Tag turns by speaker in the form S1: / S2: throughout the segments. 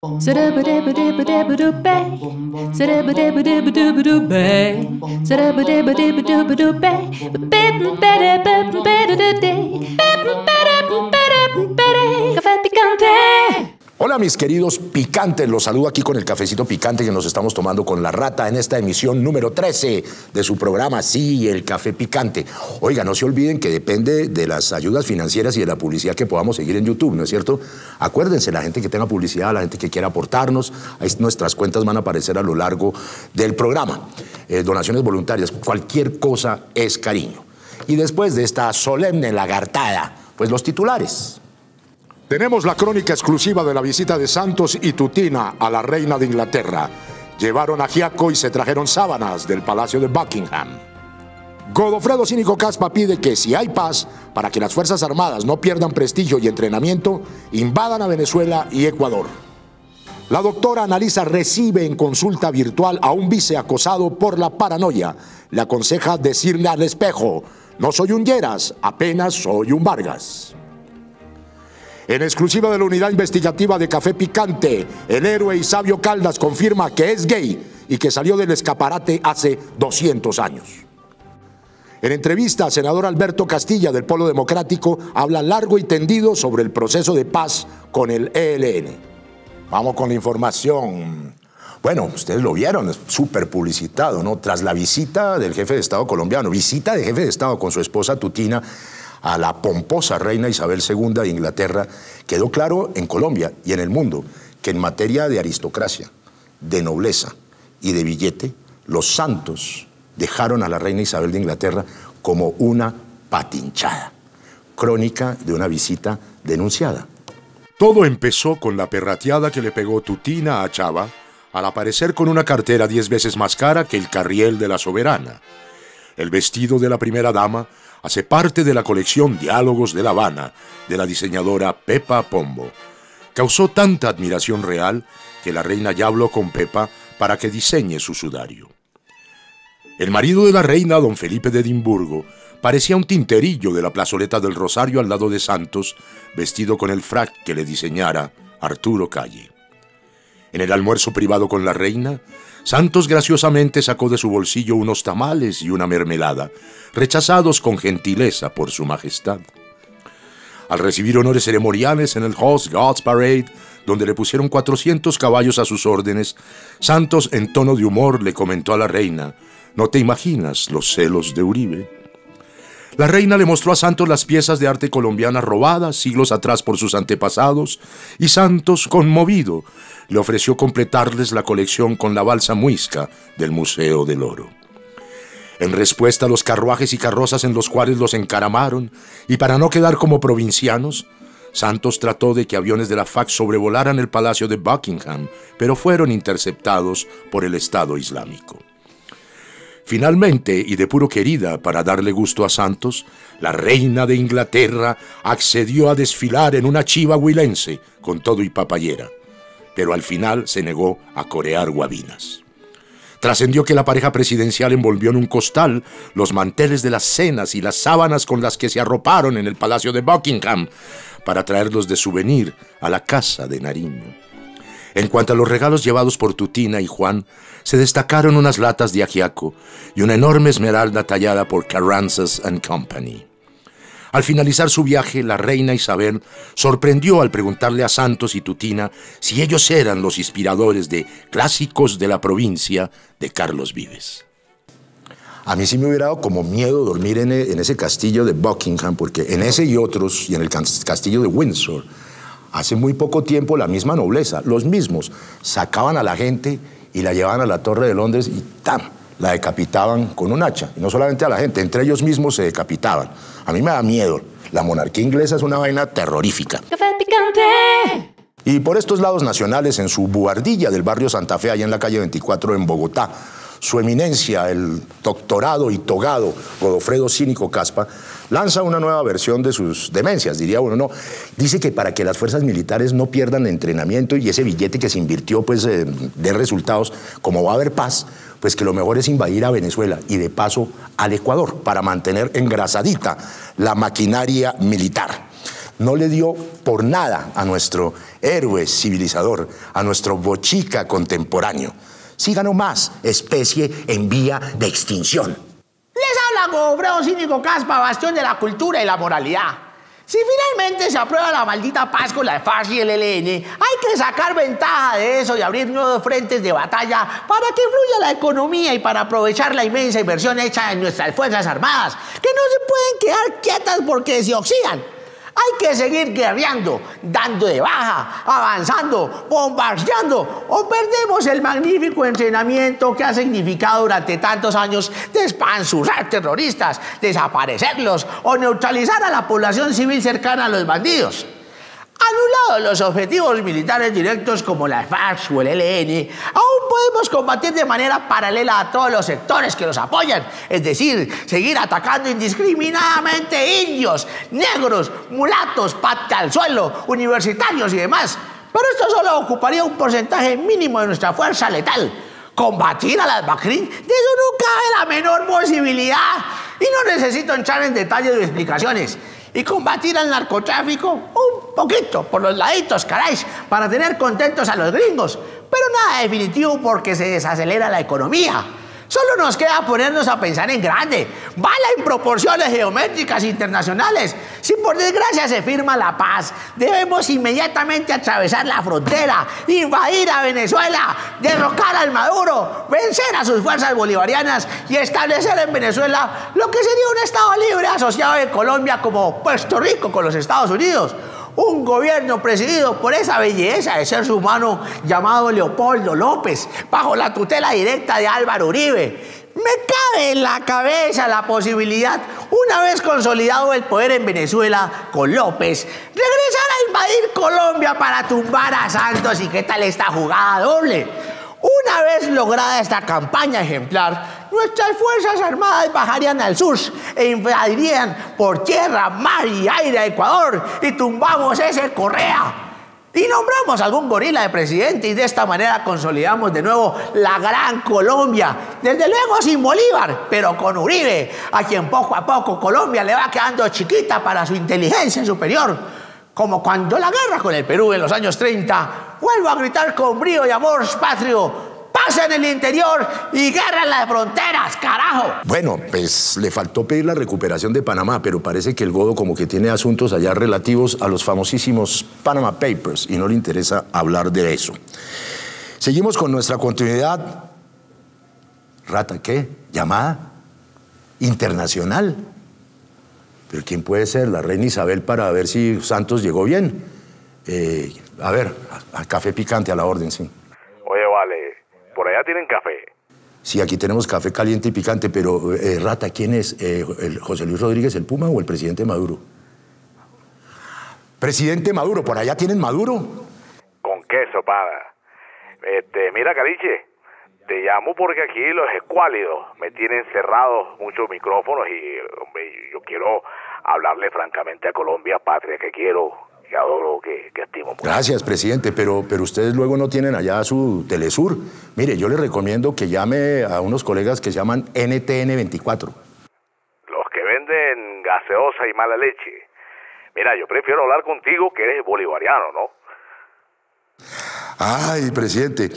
S1: Café Picante.
S2: Hola mis queridos picantes, los saludo aquí con el cafecito picante que nos estamos tomando con La Rata en esta emisión número 13 de su programa, sí, el Café Picante. Oiga, no se olviden que depende de las ayudas financieras y de la publicidad que podamos seguir en YouTube, ¿no es cierto? Acuérdense, la gente que tenga publicidad, la gente que quiera aportarnos, ahí nuestras cuentas van a aparecer a lo largo del programa. Donaciones voluntarias, cualquier cosa es cariño. Y después de esta solemne lagartada, pues los titulares. Tenemos la crónica exclusiva de la visita de Santos y Tutina a la reina de Inglaterra. Llevaron ajiaco y se trajeron sábanas del Palacio de Buckingham. Godofredo Cínico Caspa pide que si hay paz, para que las Fuerzas Armadas no pierdan prestigio y entrenamiento, invadan a Venezuela y Ecuador. La doctora Analisa recibe en consulta virtual a un vice acosado por la paranoia. Le aconseja decirle al espejo: no soy un Lleras, apenas soy un Vargas. En exclusiva de la unidad investigativa de Café Picante, el héroe y sabio Caldas confirma que es gay y que salió del escaparate hace 200 años. En entrevista, senador Alberto Castilla del Polo Democrático habla largo y tendido sobre el proceso de paz con el ELN. Vamos con la información. Bueno, ustedes lo vieron, es súper publicitado, ¿no? Tras la visita del jefe de Estado colombiano, visita de jefe de Estado con su esposa Tutina a la pomposa reina Isabel II de Inglaterra, quedó claro en Colombia y en el mundo que en materia de aristocracia, de nobleza y de billete, los santos dejaron a la reina Isabel de Inglaterra como una patinchada. Crónica de una visita denunciada. Todo empezó con la perrateada que le pegó Tutina a Chava al aparecer con una cartera 10 veces más cara que el carriel de la soberana. El vestido de la primera dama hace parte de la colección Diálogos de La Habana de la diseñadora Pepa Pombo. Causó tanta admiración real que la reina ya habló con Pepa para que diseñe su sudario. El marido de la reina, don Felipe de Edimburgo, parecía un tinterillo de la plazoleta del Rosario al lado de Santos, vestido con el frac que le diseñara Arturo Calle. En el almuerzo privado con la reina, Santos graciosamente sacó de su bolsillo unos tamales y una mermelada, rechazados con gentileza por su majestad. Al recibir honores ceremoniales en el Horse Guards Parade, donde le pusieron 400 caballos a sus órdenes, Santos, en tono de humor, le comentó a la reina: «No te imaginas los celos de Uribe». La reina le mostró a Santos las piezas de arte colombiana robadas siglos atrás por sus antepasados, y Santos, conmovido, le ofreció completarles la colección con la balsa muisca del Museo del Oro. En respuesta a los carruajes y carrozas en los cuales los encaramaron, y para no quedar como provincianos, Santos trató de que aviones de la FAC sobrevolaran el Palacio de Buckingham, pero fueron interceptados por el Estado Islámico. Finalmente, y de puro querida para darle gusto a Santos, la reina de Inglaterra accedió a desfilar en una chiva huilense con todo y papayera, pero al final se negó a corear guabinas. Trascendió que la pareja presidencial envolvió en un costal los manteles de las cenas y las sábanas con las que se arroparon en el Palacio de Buckingham para traerlos de souvenir a la casa de Nariño. En cuanto a los regalos llevados por Tutina y Juan, se destacaron unas latas de ajiaco y una enorme esmeralda tallada por Carranzas & Company. Al finalizar su viaje, la reina Isabel sorprendió al preguntarle a Santos y Tutina si ellos eran los inspiradores de Clásicos de la Provincia de Carlos Vives. A mí sí me hubiera dado como miedo dormir en ese castillo de Buckingham, porque en ese y otros, y en el castillo de Windsor, hace muy poco tiempo la misma nobleza, los mismos, sacaban a la gente y la llevaban a la Torre de Londres y ¡tam!, la decapitaban con un hacha. Y no solamente a la gente, entre ellos mismos se decapitaban. A mí me da miedo. La monarquía inglesa es una vaina terrorífica.
S1: Café Picante.
S2: Y por estos lados nacionales, en su buhardilla del barrio Santa Fe, allá en la calle 24 en Bogotá, su eminencia, el doctorado y togado Godofredo Cínico Caspa, lanza una nueva versión de sus demencias, diría uno, ¿no? Dice que para que las fuerzas militares no pierdan entrenamiento y ese billete que se invirtió pues dé resultados, como va a haber paz, pues que lo mejor es invadir a Venezuela y de paso al Ecuador para mantener engrasadita la maquinaria militar. no le dio por nada a nuestro héroe civilizador, a nuestro bochica contemporáneo. Sí ganó más, especie en vía de extinción.
S3: Les habla Godofredo Cínico Caspa, bastión de la cultura y la moralidad. Si finalmente se aprueba la maldita paz con la FARC y el ELN, hay que sacar ventaja de eso y abrir nuevos frentes de batalla para que fluya la economía y para aprovechar la inmensa inversión hecha en nuestras Fuerzas Armadas, que no se pueden quedar quietas porque se oxidan. Hay que seguir guerreando, dando de baja, avanzando, bombardeando, o perdemos el magnífico entrenamiento que ha significado durante tantos años despanzurrar terroristas, desaparecerlos o neutralizar a la población civil cercana a los bandidos. Anulados los objetivos militares directos como la FARC o el ELN, aún podemos combatir de manera paralela a todos los sectores que los apoyan, es decir, seguir atacando indiscriminadamente indios, negros, mulatos, pata al suelo, universitarios y demás. Pero esto solo ocuparía un porcentaje mínimo de nuestra fuerza letal. Combatir a las Macrin, de eso no cabe la menor posibilidad. Y no necesito entrar en detalles o explicaciones. Y combatir al narcotráfico un poquito, por los laditos, caray, para tener contentos a los gringos. Pero nada definitivo porque se desacelera la economía. Solo nos queda ponernos a pensar en grande. Bala en proporciones geométricas internacionales. Si por desgracia se firma la paz, debemos inmediatamente atravesar la frontera, invadir a Venezuela, derrocar al Maduro, vencer a sus fuerzas bolivarianas y establecer en Venezuela lo que sería un Estado libre asociado de Colombia como Puerto Rico con los Estados Unidos. Un gobierno presidido por esa belleza de ser humano llamado Leopoldo López, bajo la tutela directa de Álvaro Uribe. Me cabe en la cabeza la posibilidad, una vez consolidado el poder en Venezuela con López, regresar a invadir Colombia para tumbar a Santos. ¿Y qué tal esta jugada doble? Una vez lograda esta campaña ejemplar, nuestras Fuerzas Armadas bajarían al sur e invadirían por tierra, mar y aire a Ecuador y tumbamos ese Correa. Y nombramos algún gorila de presidente y de esta manera consolidamos de nuevo la gran Colombia. Desde luego sin Bolívar, pero con Uribe, a quien poco a poco Colombia le va quedando chiquita para su inteligencia superior. Como cuando la guerra con el Perú en los años 30, vuelvo a gritar con brío y amor patrio: paz en el interior y guerra en las fronteras, carajo.
S2: Bueno, pues le faltó pedir la recuperación de Panamá, pero parece que el Godo como que tiene asuntos allá relativos a los famosísimos Panama Papers y no le interesa hablar de eso. Seguimos con nuestra continuidad. Rata, ¿qué? ¿Llamada? ¿Internacional? ¿Pero quién puede ser? La reina Isabel, para ver si Santos llegó bien. A ver, al café picante a la orden, sí.
S4: Oye, vale, ¿por allá tienen café?
S2: Sí, aquí tenemos café caliente y picante, pero Rata, ¿quién es? ¿José Luis Rodríguez, el Puma, o el presidente Maduro? Presidente Maduro, ¿por allá tienen Maduro?
S4: Con queso, pana. Mira, Caliche, te llamo porque aquí los escuálidos me tienen cerrados muchos micrófonos y, hombre, yo quiero hablarle francamente a Colombia, patria que quiero, que adoro, que estimo mucho.
S2: Gracias, presidente, pero ustedes luego no tienen allá su Telesur. Mire, yo les recomiendo que llame a unos colegas que se llaman NTN 24.
S4: Los que venden gaseosa y mala leche. Mira, yo prefiero hablar contigo, que eres bolivariano, ¿no?
S2: Ay, presidente,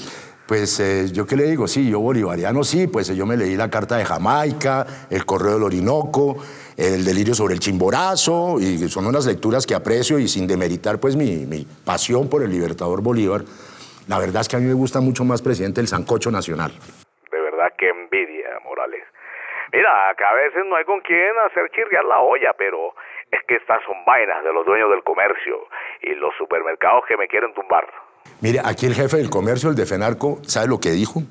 S2: pues yo qué le digo, sí, yo bolivariano sí, pues yo me leí la Carta de Jamaica, el Correo del Orinoco, el Delirio sobre el Chimborazo, y son unas lecturas que aprecio y sin demeritar pues mi pasión por el Libertador Bolívar. La verdad es que a mí me gusta mucho más, presidente, el sancocho nacional.
S4: De verdad que envidia, Morales. Mira, acá a veces no hay con quién hacer chirriar la olla, pero es que estas son vainas de los dueños del comercio y los supermercados que me quieren tumbar.
S2: Mire, aquí el jefe del comercio, el de FENARCO, ¿sabe lo que dijo?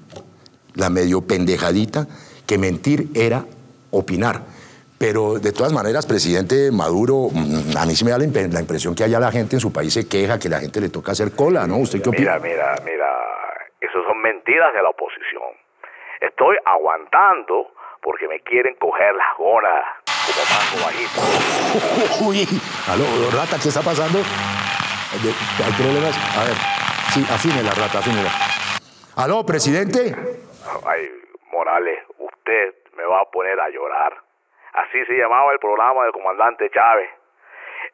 S2: La medio pendejadita, que mentir era opinar. Pero de todas maneras, presidente Maduro, a mí sí me da la impresión que allá la gente en su país se queja, que la gente le toca hacer cola, ¿no? ¿Usted qué opina?
S4: Mira, eso son mentiras de la oposición. Estoy aguantando porque me quieren coger las gonas como mango bajito.
S2: Uy, aló, Rata, ¿qué está pasando? ¿Hay problemas? A ver, sí, afine la Rata, afínela. Aló, presidente.
S4: Ay, Morales, usted me va a poner a llorar. Así se llamaba el programa del comandante Chávez.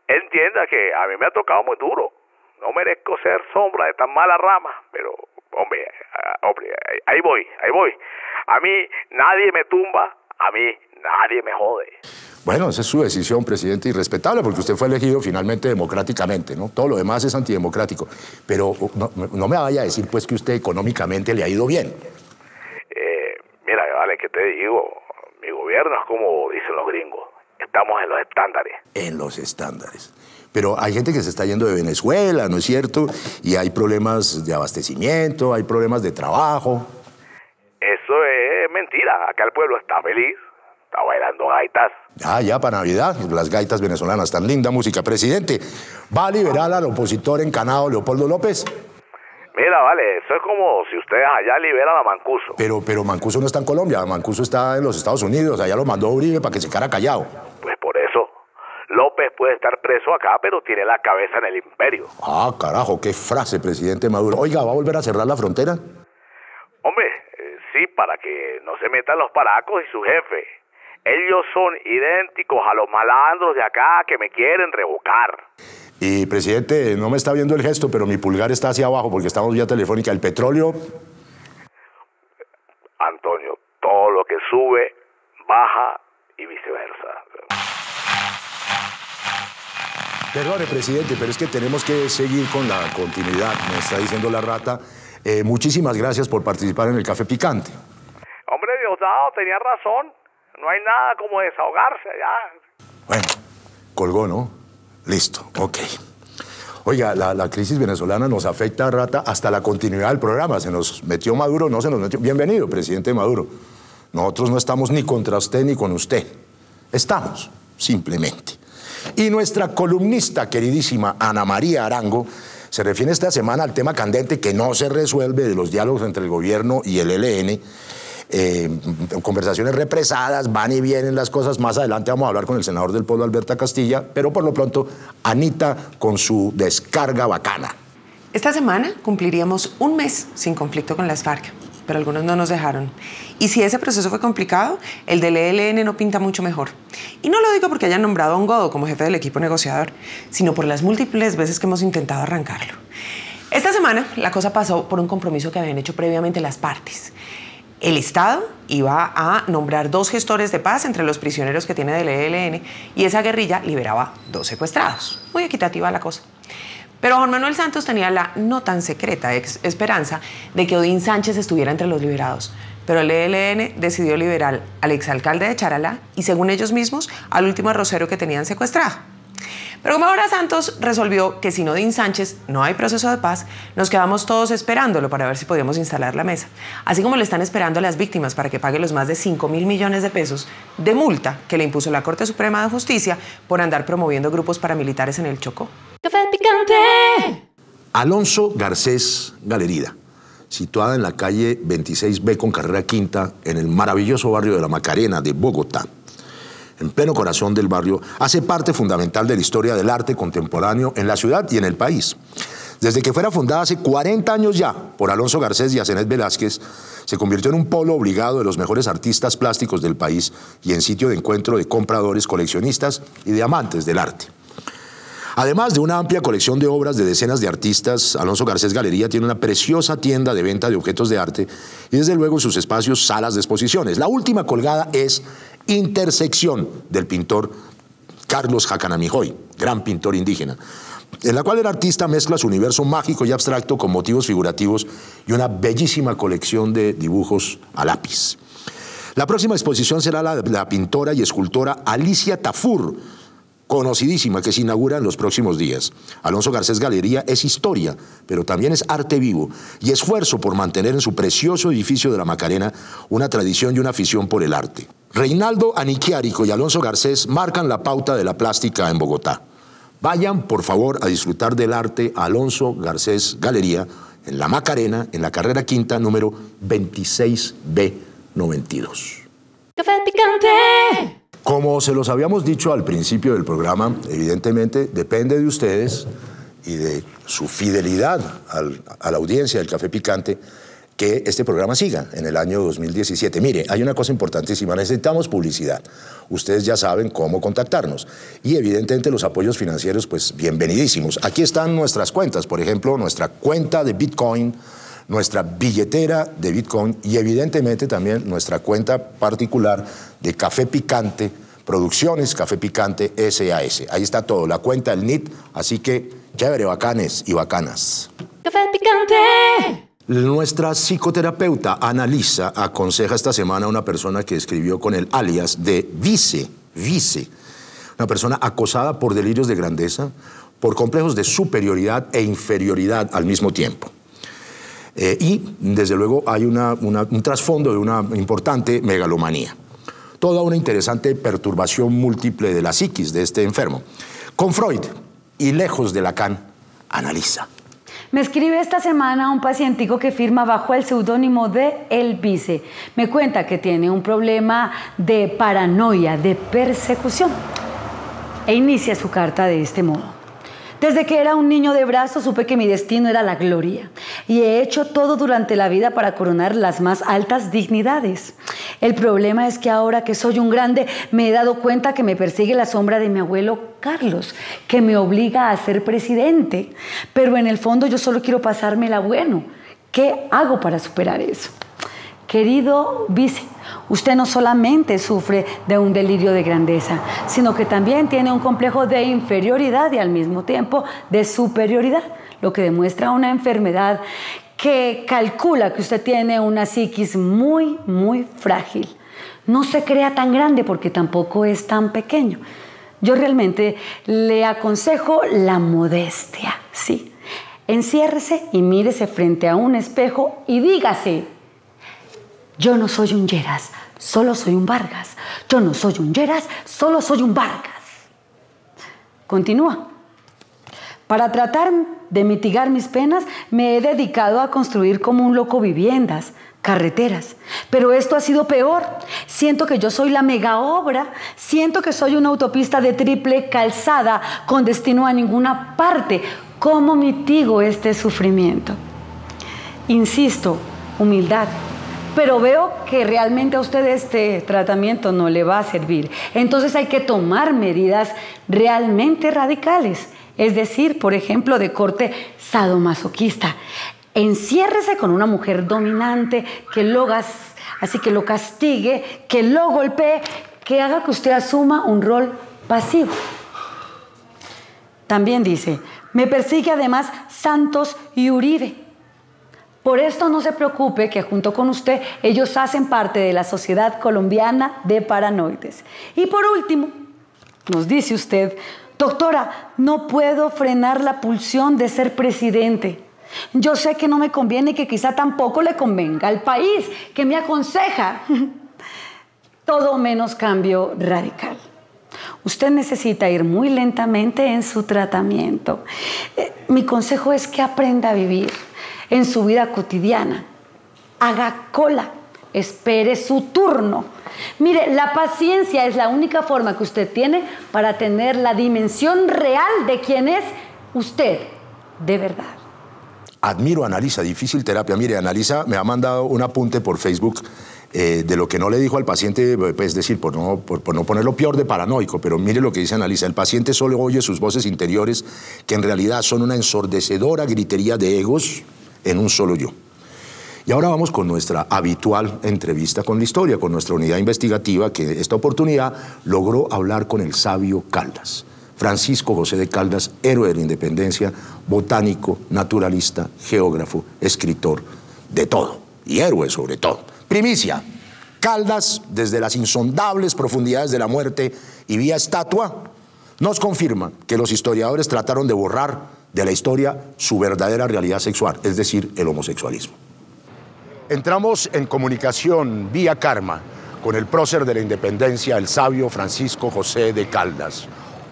S4: entienda que a mí me ha tocado muy duro. No merezco ser sombra de tan mala rama, pero, hombre, ahí voy. A mí nadie me tumba, a mí nadie me jode.
S2: Bueno, esa es su decisión, presidente, y respetable, porque usted fue elegido finalmente democráticamente, ¿no? Todo lo demás es antidemocrático. Pero no me vaya a decir, pues, que usted económicamente le ha ido bien.
S4: Mira, vale, ¿qué te digo? Mi gobierno es como dicen los gringos. Estamos en los estándares. En los estándares.
S2: Pero hay gente que se está yendo de Venezuela, ¿no es cierto? Y hay problemas de abastecimiento, hay problemas de trabajo.
S4: Eso es mentira. Acá el pueblo está feliz. Está bailando gaitas.
S2: Ya para Navidad, las gaitas venezolanas, tan linda música. Presidente, ¿va a liberar al opositor encanado Leopoldo López?
S4: Mira, vale, eso es como si ustedes allá liberan a Mancuso.
S2: Pero Mancuso no está en Colombia, Mancuso está en los Estados Unidos, allá lo mandó Uribe para que se quedara callado.
S4: Pues por eso, López puede estar preso acá, pero tiene la cabeza en el imperio.
S2: Ah, carajo, qué frase, presidente Maduro. Oiga, ¿va a volver a cerrar la frontera?
S4: Hombre, sí, para que no se metan los paracos y su jefe. Ellos son idénticos a los malandros de acá que me quieren revocar.
S2: Y, presidente, no me está viendo el gesto, pero mi pulgar está hacia abajo porque estamos vía telefónica. ¿El petróleo?
S4: Antonio, todo lo que sube, baja y viceversa.
S2: Perdone, presidente, pero es que tenemos que seguir con la continuidad, me está diciendo la rata. Muchísimas gracias por participar en el Café Picante.
S4: Hombre, Diosdado, tenía razón. No hay nada como desahogarse ya.
S2: Bueno, colgó, ¿no? Listo, ok. Oiga, la crisis venezolana nos afecta, rata, hasta la continuidad del programa. Se nos metió Maduro, no se nos metió. Bienvenido, presidente Maduro. Nosotros no estamos ni contra usted ni con usted. Estamos, simplemente. Y nuestra columnista queridísima Ana María Arango se refiere esta semana al tema candente que no se resuelve de los diálogos entre el gobierno y el ELN. Conversaciones represadas, van y vienen las cosas. Más adelante vamos a hablar con el senador del Pueblo, Alberto Castilla, pero por lo pronto, Anita con su descarga bacana.
S5: Esta semana cumpliríamos un mes sin conflicto con las FARC, pero algunos no nos dejaron. Y si ese proceso fue complicado, el del ELN no pinta mucho mejor. Y no lo digo porque hayan nombrado a un godo como jefe del equipo negociador, sino por las múltiples veces que hemos intentado arrancarlo. Esta semana la cosa pasó por un compromiso que habían hecho previamente las partes. El Estado iba a nombrar 2 gestores de paz entre los prisioneros que tiene del ELN y esa guerrilla liberaba 2 secuestrados. Muy equitativa la cosa. Pero Juan Manuel Santos tenía la no tan secreta esperanza de que Odín Sánchez estuviera entre los liberados. Pero el ELN decidió liberar al exalcalde de Charalá y, según ellos mismos, al último arrocero que tenían secuestrado. Pero como ahora Santos resolvió que sin Odín Sánchez no hay proceso de paz, nos quedamos todos esperándolo para ver si podíamos instalar la mesa. Así como le están esperando a las víctimas para que pague los más de 5.000 millones de pesos de multa que le impuso la Corte Suprema de Justicia por andar promoviendo grupos paramilitares en el Chocó.
S1: Café Picante.
S2: Alonso Garcés Galería, situada en la calle 26B con carrera quinta, en el maravilloso barrio de La Macarena de Bogotá, en pleno corazón del barrio, hace parte fundamental de la historia del arte contemporáneo en la ciudad y en el país. Desde que fuera fundada hace 40 años ya por Alonso Garcés y Asenet Velázquez, se convirtió en un polo obligado de los mejores artistas plásticos del país y en sitio de encuentro de compradores, coleccionistas y de amantes del arte. Además de una amplia colección de obras de decenas de artistas, Alonso Garcés Galería tiene una preciosa tienda de venta de objetos de arte y desde luego en sus espacios salas de exposiciones. La última colgada es Intersección del pintor Carlos Jacanamijoy, gran pintor indígena, en la cual el artista mezcla su universo mágico y abstracto con motivos figurativos y una bellísima colección de dibujos a lápiz. La próxima exposición será la de la pintora y escultora Alicia Tafur, conocidísima, que se inaugura en los próximos días. Alonso Garcés Galería es historia, pero también es arte vivo y esfuerzo por mantener en su precioso edificio de La Macarena una tradición y una afición por el arte. Reinaldo Aniquiárico y Alonso Garcés marcan la pauta de la plástica en Bogotá. Vayan, por favor, a disfrutar del arte Alonso Garcés Galería en La Macarena, en la carrera quinta, número 26B92.
S1: Café Picante.
S2: Como se los habíamos dicho al principio del programa, evidentemente depende de ustedes y de su fidelidad a la audiencia del Café Picante que este programa siga en el año 2017. Mire, hay una cosa importantísima, necesitamos publicidad. Ustedes ya saben cómo contactarnos. Y evidentemente los apoyos financieros, pues bienvenidísimos. Aquí están nuestras cuentas, por ejemplo, nuestra cuenta de Bitcoin, nuestra billetera de Bitcoin y evidentemente también nuestra cuenta particular de Café Picante, Producciones Café Picante SAS. Ahí está todo, la cuenta, el NIT, así que chévere, bacanes y bacanas.
S1: Café picante.
S2: Nuestra psicoterapeuta Analisa aconseja esta semana a una persona que escribió con el alias de Vice, una persona acosada por delirios de grandeza, por complejos de superioridad e inferioridad al mismo tiempo. Y desde luego hay un trasfondo de una importante megalomanía. Toda una interesante perturbación múltiple de la psiquis de este enfermo. Con Freud y lejos de Lacan, Analisa.
S6: Me escribe esta semana un pacientico que firma bajo el seudónimo de El Vice. Me cuenta que tiene un problema de paranoia, de persecución. E inicia su carta de este modo. Desde que era un niño de brazos supe que mi destino era la gloria y he hecho todo durante la vida para coronar las más altas dignidades. El problema es que ahora que soy un grande me he dado cuenta que me persigue la sombra de mi abuelo Carlos, que me obliga a ser presidente. Pero en el fondo yo solo quiero pasármela bueno. ¿Qué hago para superar eso? Querido Vice, usted no solamente sufre de un delirio de grandeza, sino que también tiene un complejo de inferioridad y al mismo tiempo de superioridad, lo que demuestra una enfermedad que calcula que usted tiene una psiquis muy, muy frágil. No se crea tan grande porque tampoco es tan pequeño. Yo realmente le aconsejo la modestia, sí. Enciérrese y mírese frente a un espejo y dígase: yo no soy un Lleras, solo soy un Vargas. Yo no soy un Lleras, solo soy un Vargas. Continúa. Para tratar de mitigar mis penas, me he dedicado a construir como un loco viviendas, carreteras. Pero esto ha sido peor. Siento que yo soy la mega obra. Siento que soy una autopista de triple calzada con destino a ninguna parte. ¿Cómo mitigo este sufrimiento? Insisto, humildad. Pero veo que realmente a usted este tratamiento no le va a servir. Entonces hay que tomar medidas realmente radicales. Es decir, por ejemplo, de corte sadomasoquista. Enciérrese con una mujer dominante que lo castigue, que lo golpee, que haga que usted asuma un rol pasivo. También dice, me persigue además Santos y Uribe. Por esto no se preocupe que junto con usted ellos hacen parte de la Sociedad Colombiana de Paranoides. Y por último, nos dice usted, doctora, no puedo frenar la pulsión de ser presidente. Yo sé que no me conviene y que quizá tampoco le convenga al país, que me aconseja todo menos cambio radical. Usted necesita ir muy lentamente en su tratamiento. Mi consejo es que aprenda a vivir en su vida cotidiana. Haga cola, espere su turno. Mire, la paciencia es la única forma que usted tiene para tener la dimensión real de quién es usted, de verdad.
S2: Admiro a Analisa, difícil terapia. Mire, Analisa me ha mandado un apunte por Facebook de lo que no le dijo al paciente, pues, es decir, por no ponerlo peor de paranoico, pero mire lo que dice Analisa. El paciente solo oye sus voces interiores, que en realidad son una ensordecedora gritería de egos en un solo yo. Y ahora vamos con nuestra habitual entrevista con la historia, con nuestra unidad investigativa, que esta oportunidad logró hablar con el sabio Caldas. Francisco José de Caldas, héroe de la independencia, botánico, naturalista, geógrafo, escritor, de todo, y héroe sobre todo. Primicia, Caldas, desde las insondables profundidades de la muerte y vía estatua, nos confirma que los historiadores trataron de borrar de la historia su verdadera realidad sexual, es decir, el homosexualismo. Entramos en comunicación vía karma con el prócer de la independencia, el sabio Francisco José de Caldas.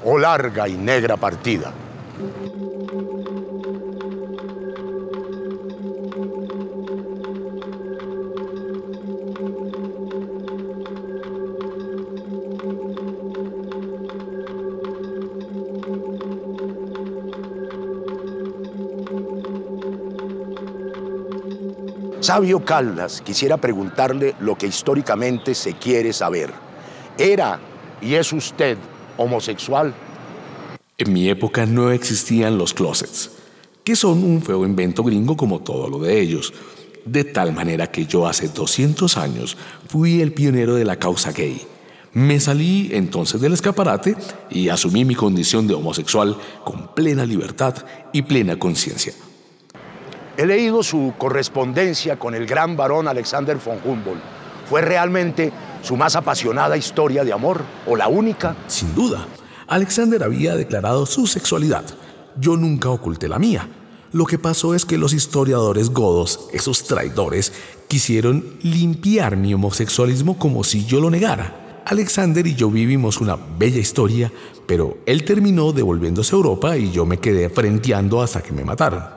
S2: Oh larga y negra partida. Sabio Caldas, quisiera preguntarle lo que históricamente se quiere saber. ¿Era y es usted homosexual?
S7: En mi época no existían los closets, que son un feo invento gringo como todo lo de ellos. De tal manera que yo hace 200 años fui el pionero de la causa gay. Me salí entonces del escaparate y asumí mi condición de homosexual con plena libertad y plena conciencia.
S2: He leído su correspondencia con el gran varón Alexander von Humboldt. ¿Fue realmente su más apasionada historia de amor o la única?
S7: Sin duda, Alexander había declarado su sexualidad. Yo nunca oculté la mía. Lo que pasó es que los historiadores godos, esos traidores, quisieron limpiar mi homosexualismo como si yo lo negara. Alexander y yo vivimos una bella historia, pero él terminó devolviéndose a Europa y yo me quedé frenteando hasta que me mataron.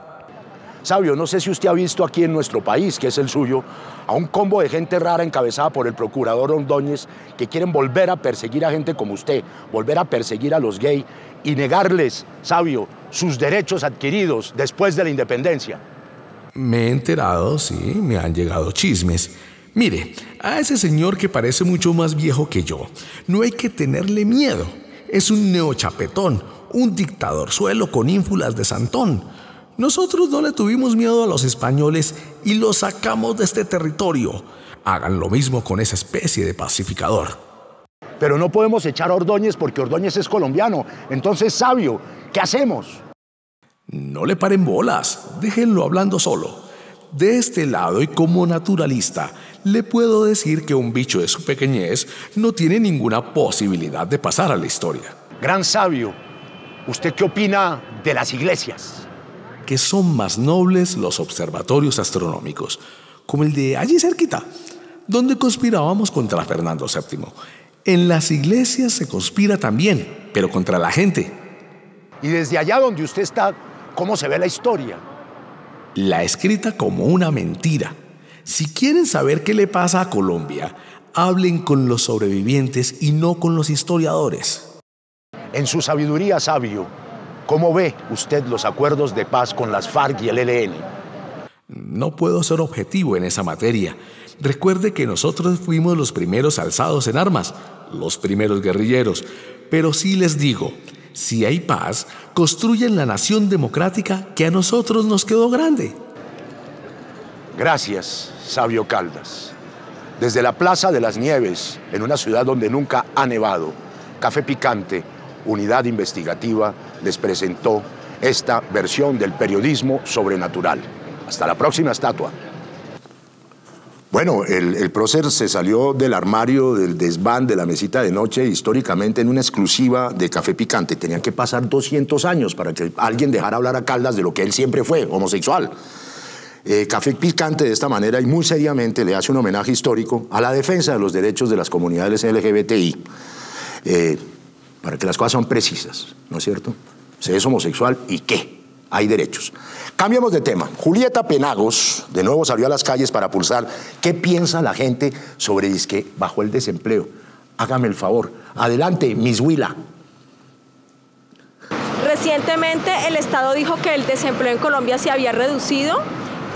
S2: Sabio, no sé si usted ha visto aquí en nuestro país, que es el suyo, a un combo de gente rara encabezada por el procurador Ordóñez que quieren volver a perseguir a gente como usted, volver a perseguir a los gays y negarles, Sabio, sus derechos adquiridos después de la independencia.
S7: Me he enterado, sí, me han llegado chismes. Mire, a ese señor que parece mucho más viejo que yo, no hay que tenerle miedo. Es un neochapetón, un dictadorzuelo con ínfulas de santón. Nosotros no le tuvimos miedo a los españoles y los sacamos de este territorio. Hagan lo mismo con esa especie de pacificador.
S2: Pero no podemos echar a Ordóñez porque Ordóñez es colombiano. Entonces, Sabio, ¿qué hacemos?
S7: No le paren bolas, déjenlo hablando solo. De este lado y como naturalista, le puedo decir que un bicho de su pequeñez no tiene ninguna posibilidad de pasar a la historia.
S2: Gran Sabio, ¿usted qué opina de las iglesias?
S7: Que son más nobles los observatorios astronómicos, como el de allí cerquita, donde conspirábamos contra Fernando VII. En las iglesias se conspira también, pero contra la gente.
S2: Y desde allá donde usted está, ¿cómo se ve la historia?
S7: La escrita como una mentira. Si quieren saber qué le pasa a Colombia, hablen con los sobrevivientes y no con los historiadores.
S2: En su sabiduría, Sabio, ¿cómo ve usted los acuerdos de paz con las FARC y el ELN?
S7: No puedo ser objetivo en esa materia. Recuerde que nosotros fuimos los primeros alzados en armas, los primeros guerrilleros. Pero sí les digo, si hay paz, construyan la nación democrática que a nosotros nos quedó grande.
S2: Gracias, Sabio Caldas. Desde la Plaza de las Nieves, en una ciudad donde nunca ha nevado, Café Picante, unidad investigativa, les presentó esta versión del periodismo sobrenatural. Hasta la próxima estatua. Bueno, el prócer se salió del armario, del desván, de la mesita de noche, históricamente en una exclusiva de Café Picante. Tenían que pasar 200 años para que alguien dejara hablar a Caldas de lo que él siempre fue, homosexual. Café Picante de esta manera y muy seriamente le hace un homenaje histórico a la defensa de los derechos de las comunidades LGBTI. Para que las cosas sean precisas, ¿no es cierto? Se es homosexual y ¿qué? Hay derechos. Cambiamos de tema. Julieta Penagos de nuevo salió a las calles para pulsar qué piensa la gente sobre disque bajo el desempleo. Hágame el favor. Adelante, Miss Huila.
S8: Recientemente el Estado dijo que el desempleo en Colombia se había reducido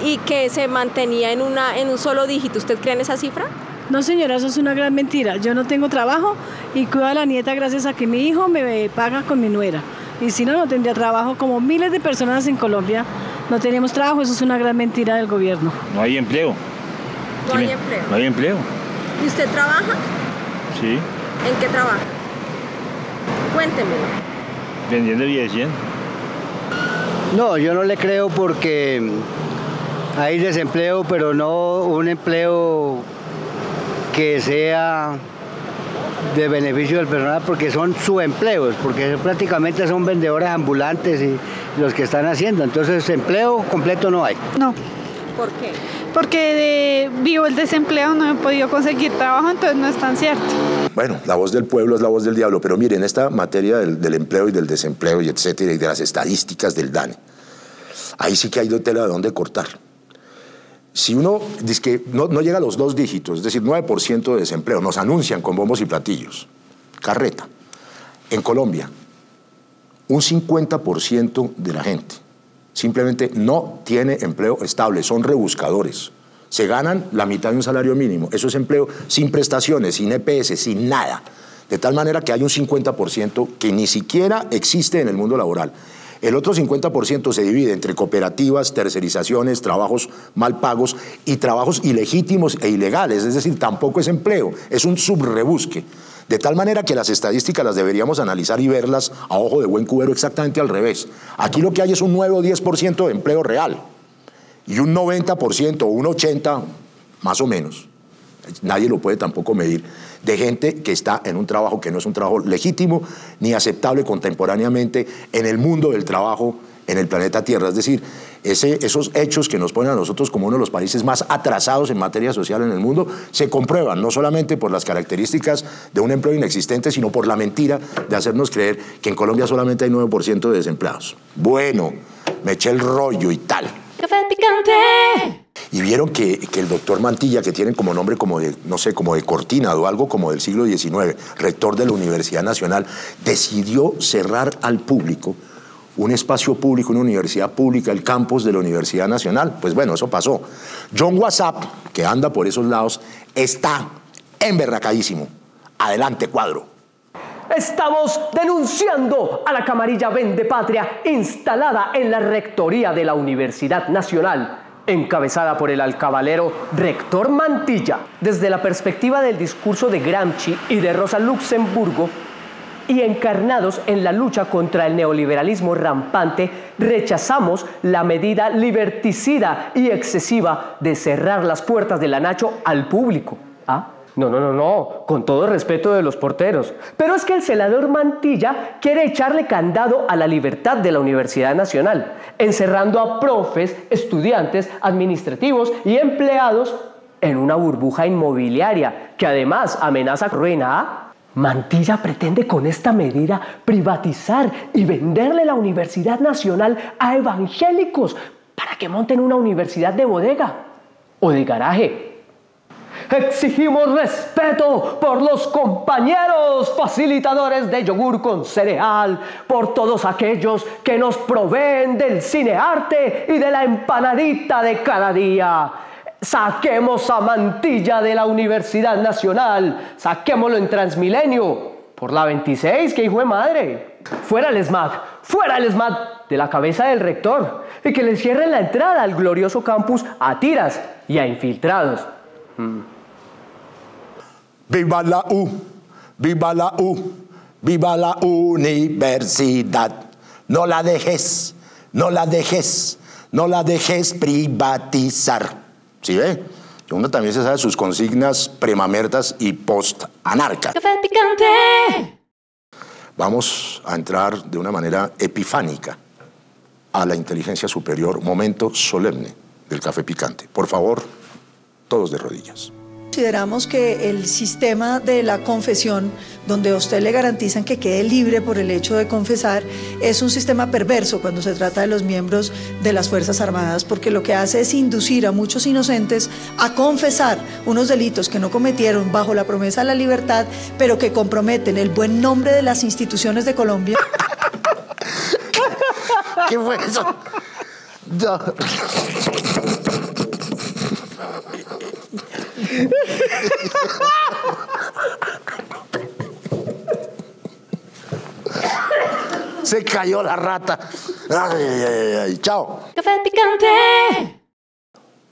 S8: y que se mantenía en un solo dígito. ¿Usted cree en esa cifra?
S9: No, señora, eso es una gran mentira. Yo no tengo trabajo y cuido a la nieta gracias a que mi hijo me paga con mi nuera. Y si no, no tendría trabajo. Como miles de personas en Colombia no tenemos trabajo, eso es una gran mentira del gobierno.
S10: No hay empleo.
S8: No hay empleo.
S10: No hay empleo.
S8: ¿Y usted trabaja?
S10: Sí.
S8: ¿En qué trabaja? Cuéntemelo.
S10: Vendiendo billetes 100.
S11: No, yo no le creo porque hay desempleo, pero no un empleo que sea de beneficio del personal, porque son subempleos, porque prácticamente son vendedores ambulantes y los que están haciendo. Entonces, empleo completo no hay.
S12: No.
S8: ¿Por qué?
S12: Porque vivo el desempleo, no he podido conseguir trabajo, entonces no es tan cierto.
S2: Bueno, la voz del pueblo es la voz del diablo, pero miren, esta materia del empleo y del desempleo y etcétera, y de las estadísticas del DANE, ahí sí que hay tela de dónde cortar. Si uno dice que no llega a los 2 dígitos, es decir, 9% de desempleo, nos anuncian con bombos y platillos, carreta. En Colombia, un 50% de la gente simplemente no tiene empleo estable, son rebuscadores. se ganan la mitad de un salario mínimo. Eso es empleo sin prestaciones, sin EPS, sin nada. De tal manera que hay un 50% que ni siquiera existe en el mundo laboral. El otro 50% se divide entre cooperativas, tercerizaciones, trabajos mal pagos y trabajos ilegítimos e ilegales. Es decir, tampoco es empleo, es un subrebusque. De tal manera que las estadísticas las deberíamos analizar y verlas a ojo de buen cubero exactamente al revés. Aquí lo que hay es un 9 o 10% de empleo real y un 90% o un 80% más o menos. Nadie lo puede tampoco medir, de gente que está en un trabajo que no es un trabajo legítimo ni aceptable contemporáneamente en el mundo del trabajo en el planeta Tierra. Es decir, esos hechos que nos ponen a nosotros como uno de los países más atrasados en materia social en el mundo se comprueban no solamente por las características de un empleo inexistente, sino por la mentira de hacernos creer que en Colombia solamente hay 9% de desempleados. Bueno, me eché el rollo y tal.
S1: Café picante.
S2: Y vieron que el doctor Mantilla, que tienen como nombre como de, no sé, como de cortina o algo como del siglo XIX, rector de la Universidad Nacional, decidió cerrar al público un espacio público, una universidad pública, el campus de la Universidad Nacional. Pues bueno, eso pasó. John WhatsApp, que anda por esos lados, está emberracadísimo. Adelante, cuadro.
S13: Estamos denunciando a la camarilla Vendepatria instalada en la rectoría de la Universidad Nacional, encabezada por el alcabalero rector Mantilla. Desde la perspectiva del discurso de Gramsci y de Rosa Luxemburgo, y encarnados en la lucha contra el neoliberalismo rampante, rechazamos la medida liberticida y excesiva de cerrar las puertas de la Nacho al público. ¿Ah? No, con todo respeto de los porteros. Pero es que el senador Mantilla quiere echarle candado a la libertad de la Universidad Nacional, encerrando a profes, estudiantes, administrativos y empleados en una burbuja inmobiliaria que además amenaza ruina. Mantilla pretende con esta medida privatizar y venderle la Universidad Nacional a evangélicos para que monten una universidad de bodega o de garaje. Exigimos respeto por los compañeros facilitadores de yogur con cereal, por todos aquellos que nos proveen del cinearte y de la empanadita de cada día. Saquemos a Mantilla de la Universidad Nacional, saquémoslo en Transmilenio, por la 26, que hijo de madre. Fuera el SMAT de la cabeza del rector, y que le cierren la entrada al glorioso campus a tiras y a infiltrados.
S2: ¡Viva la U! ¡Viva la U! ¡Viva la universidad! No la dejes, no la dejes, no la dejes privatizar. ¿Sí ve? Uno también se sabe sus consignas premamertas y post-anarca.
S1: Café picante.
S2: Vamos a entrar de una manera epifánica a la inteligencia superior, momento solemne del café picante. Por favor, todos de rodillas.
S14: Consideramos que el sistema de la confesión, donde a usted le garantizan que quede libre por el hecho de confesar, es un sistema perverso cuando se trata de los miembros de las Fuerzas Armadas, porque lo que hace es inducir a muchos inocentes a confesar unos delitos que no cometieron bajo la promesa de la libertad, pero que comprometen el buen nombre de las instituciones de Colombia.
S2: ¿Qué fue eso? No. Se cayó la rata. Ay, chao.
S1: Café picante.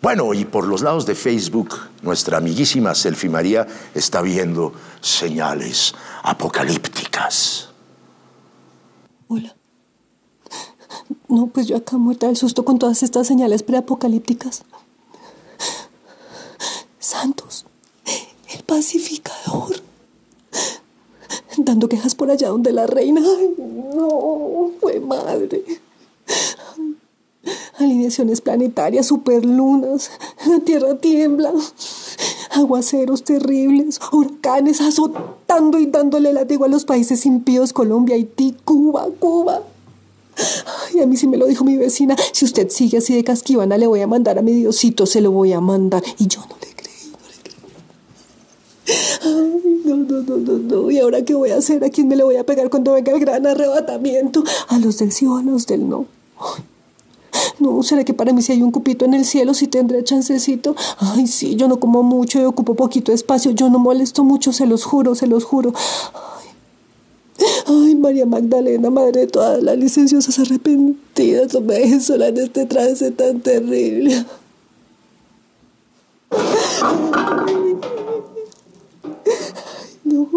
S2: Bueno, y por los lados de Facebook, nuestra amiguísima Selfie María está viendo señales apocalípticas.
S15: Hola. No, pues yo acá muerta del susto con todas estas señales preapocalípticas. Santos, el pacificador, dando quejas por allá donde la reina. Ay, no, fue madre. Alineaciones planetarias, superlunas, la tierra tiembla, aguaceros terribles, huracanes azotando y dándole látigo a los países impíos, Colombia, Haití, Cuba. Ay, a mí sí me lo dijo mi vecina, si usted sigue así de casquivana le voy a mandar a mi Diosito, se lo voy a mandar. Y yo no le creí. Ay, no. ¿Y ahora qué voy a hacer? ¿A quién me le voy a pegar cuando venga el gran arrebatamiento? ¿A los del sí o a los del no? Ay, no, ¿será que para mí si hay un cupito en el cielo si tendré chancecito? Ay, sí, yo no como mucho y ocupo poquito espacio. Yo no molesto mucho, se los juro, se los juro. Ay, María Magdalena, madre de todas las licenciosas arrepentidas, no me dejes sola en este trance tan terrible. No.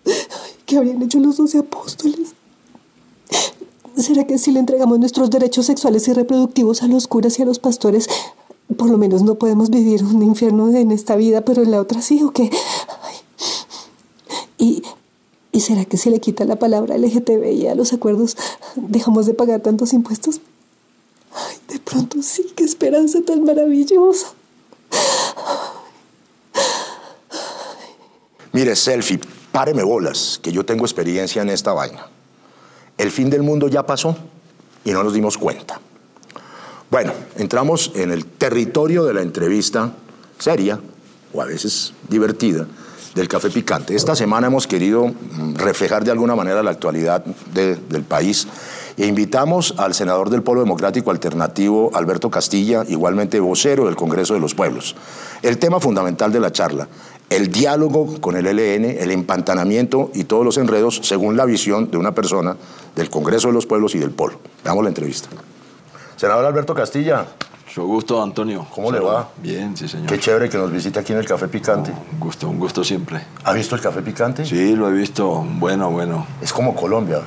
S15: Ay, ¿qué habrían hecho los 12 apóstoles? ¿Será que si le entregamos nuestros derechos sexuales y reproductivos a los curas y a los pastores, por lo menos no podemos vivir un infierno en esta vida, pero en la otra sí, o qué? Ay. ¿Y será que si le quita la palabra LGTBI a los acuerdos, dejamos de pagar tantos impuestos? Ay, de pronto sí, qué esperanza tan maravillosa.
S2: Mire, Selfie, páreme bolas, que yo tengo experiencia en esta vaina. El fin del mundo ya pasó y no nos dimos cuenta. Bueno, entramos en el territorio de la entrevista seria, o a veces divertida, del Café Picante. Esta semana hemos querido reflejar de alguna manera la actualidad del país e invitamos al senador del Polo Democrático Alternativo, Alberto Castilla, igualmente vocero del Congreso de los Pueblos. El tema fundamental de la charla, el diálogo con el ELN, el empantanamiento y todos los enredos según la visión de una persona del Congreso de los Pueblos y del Polo. Veamos la entrevista. Senador Alberto Castilla.
S16: Mucho gusto, Antonio.
S2: ¿Cómo le va?
S16: Bien, sí, señor.
S2: Qué chévere que nos visite aquí en el Café Picante.
S16: Un gusto siempre.
S2: ¿Ha visto el Café Picante?
S16: Sí, lo he visto. Bueno.
S2: Es como Colombia.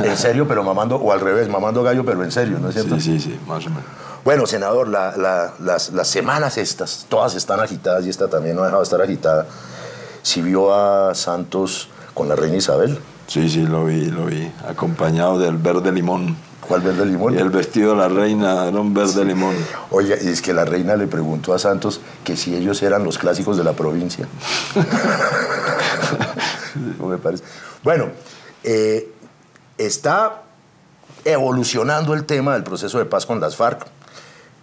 S2: En serio, pero mamando, o al revés, mamando gallo, pero en serio, ¿no es cierto?
S16: Sí, más o menos.
S2: Bueno, senador, las semanas estas, todas están agitadas y esta también no ha dejado de estar agitada. ¿Sí vio a Santos con la reina Isabel?
S16: Sí, lo vi, acompañado del verde limón.
S2: ¿Cuál verde limón?
S16: Y el vestido de la reina era un verde limón.
S2: Oye, y es que la reina le preguntó a Santos que si ellos eran los clásicos de la provincia. ¿Cómo me parece? Bueno, está evolucionando el tema del proceso de paz con las FARC.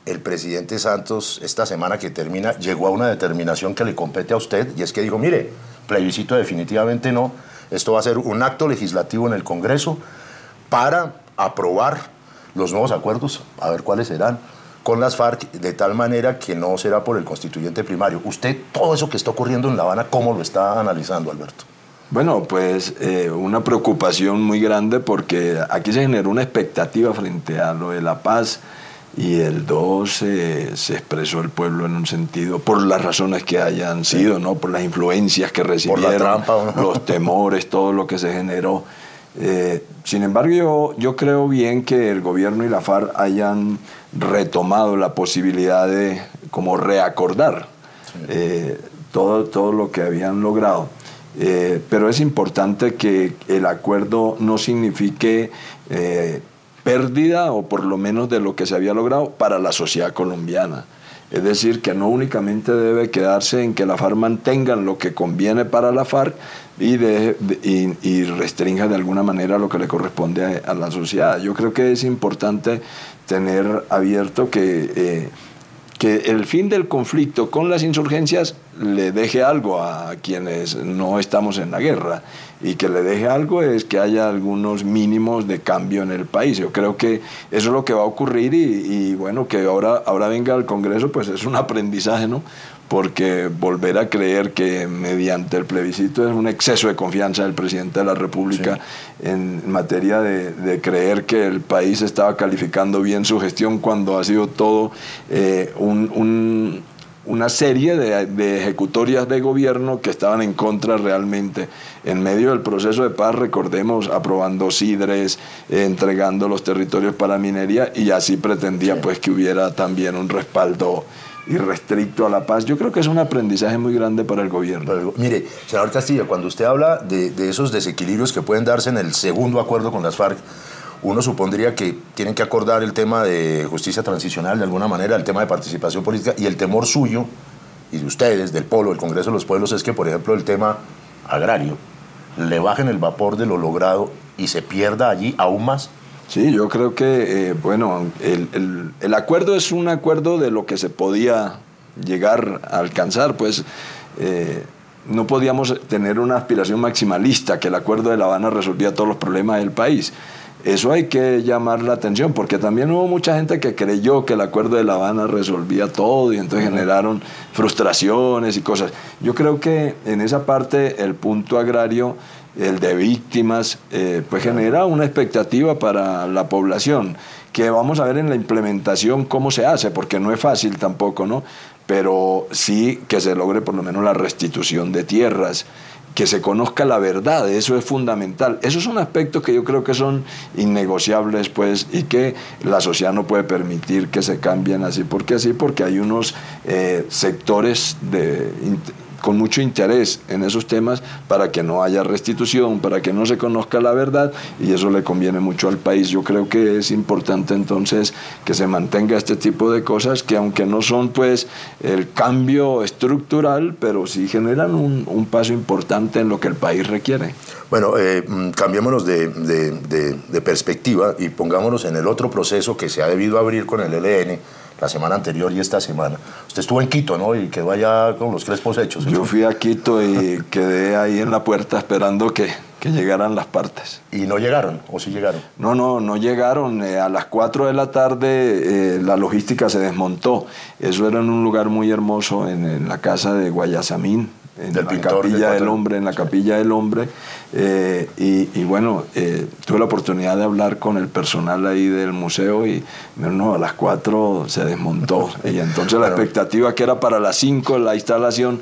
S2: El presidente Santos, esta semana que termina, llegó a una determinación que le compete a usted, y es que dijo, mire, plebiscito definitivamente no, esto va a ser un acto legislativo en el Congreso para aprobar los nuevos acuerdos, a ver cuáles serán, con las FARC, de tal manera que no será por el constituyente primario. Usted, todo eso que está ocurriendo en La Habana, ¿cómo lo está analizando, Alberto?
S16: Bueno, pues una preocupación muy grande porque aquí se generó una expectativa frente a lo de la paz y el 2 se expresó el pueblo en un sentido, por las razones que hayan sido, ¿no? Por las influencias que recibieron, por la trampa, ¿no? Los temores, todo lo que se generó. Sin embargo, yo creo bien que el gobierno y la FARC hayan retomado la posibilidad de como reacordar todo lo que habían logrado. Pero es importante que el acuerdo no signifique pérdida, o por lo menos de lo que se había logrado para la sociedad colombiana. Es decir, que no únicamente debe quedarse en que la FARC mantengan lo que conviene para la FARC y restrinja de alguna manera lo que le corresponde a la sociedad. Yo creo que es importante tener abierto que el fin del conflicto con las insurgencias le deje algo a quienes no estamos en la guerra, y que le deje algo es que haya algunos mínimos de cambio en el país. Yo creo que eso es lo que va a ocurrir y bueno, que ahora venga al Congreso, pues es un aprendizaje, ¿no? Porque volver a creer que mediante el plebiscito es un exceso de confianza del presidente de la República, sí, en materia de creer que el país estaba calificando bien su gestión cuando ha sido todo una serie de ejecutorias de gobierno que estaban en contra realmente. En medio del proceso de paz, recordemos, aprobando Sidres, entregando los territorios para minería, y así pretendía, sí, pues que hubiera también un respaldo irrestricto a la paz. Yo creo que es un aprendizaje muy grande para el gobierno.
S2: Pero, mire, senador Castillo, cuando usted habla de esos desequilibrios que pueden darse en el segundo acuerdo con las FARC, uno supondría que tienen que acordar el tema de justicia transicional de alguna manera, el tema de participación política, y el temor suyo y de ustedes, del Polo, del Congreso de los Pueblos, es que, por ejemplo, el tema agrario le bajen el vapor de lo logrado y se pierda allí aún más.
S16: Sí, yo creo que, bueno, el acuerdo es un acuerdo de lo que se podía llegar a alcanzar, pues no podíamos tener una aspiración maximalista, que el acuerdo de La Habana resolvía todos los problemas del país. Eso hay que llamar la atención, porque también hubo mucha gente que creyó que el Acuerdo de La Habana resolvía todo y entonces generaron frustraciones y cosas. Yo creo que en esa parte el punto agrario, el de víctimas, pues genera una expectativa para la población, que vamos a ver en la implementación cómo se hace, porque no es fácil tampoco, ¿no? Pero sí que se logre por lo menos la restitución de tierras, que se conozca la verdad, eso es fundamental. Esos son aspectos que yo creo que son innegociables, pues, y que la sociedad no puede permitir que se cambien así, porque hay unos sectores con mucho interés en esos temas para que no haya restitución, para que no se conozca la verdad, y eso le conviene mucho al país. Yo creo que es importante entonces que se mantenga este tipo de cosas, que aunque no son pues el cambio estructural, pero sí generan un paso importante en lo que el país requiere.
S2: Bueno, cambiémonos de perspectiva y pongámonos en el otro proceso que se ha debido abrir con el ELN la semana anterior y esta semana. Usted estuvo en Quito, ¿no? Y quedó allá con los crespos hechos.
S16: Yo fui a Quito y quedé ahí en la puerta esperando que llegaran las partes.
S2: ¿Y no llegaron? ¿O sí llegaron?
S16: No llegaron. A las 4 de la tarde la logística se desmontó. Eso era en un lugar muy hermoso, en la casa de Guayasamín, en la Capilla del Hombre, en la Capilla del Hombre. Y bueno, tuve la oportunidad de hablar con el personal ahí del museo y a las 4 se desmontó. Y entonces la expectativa que era para las 5 la instalación,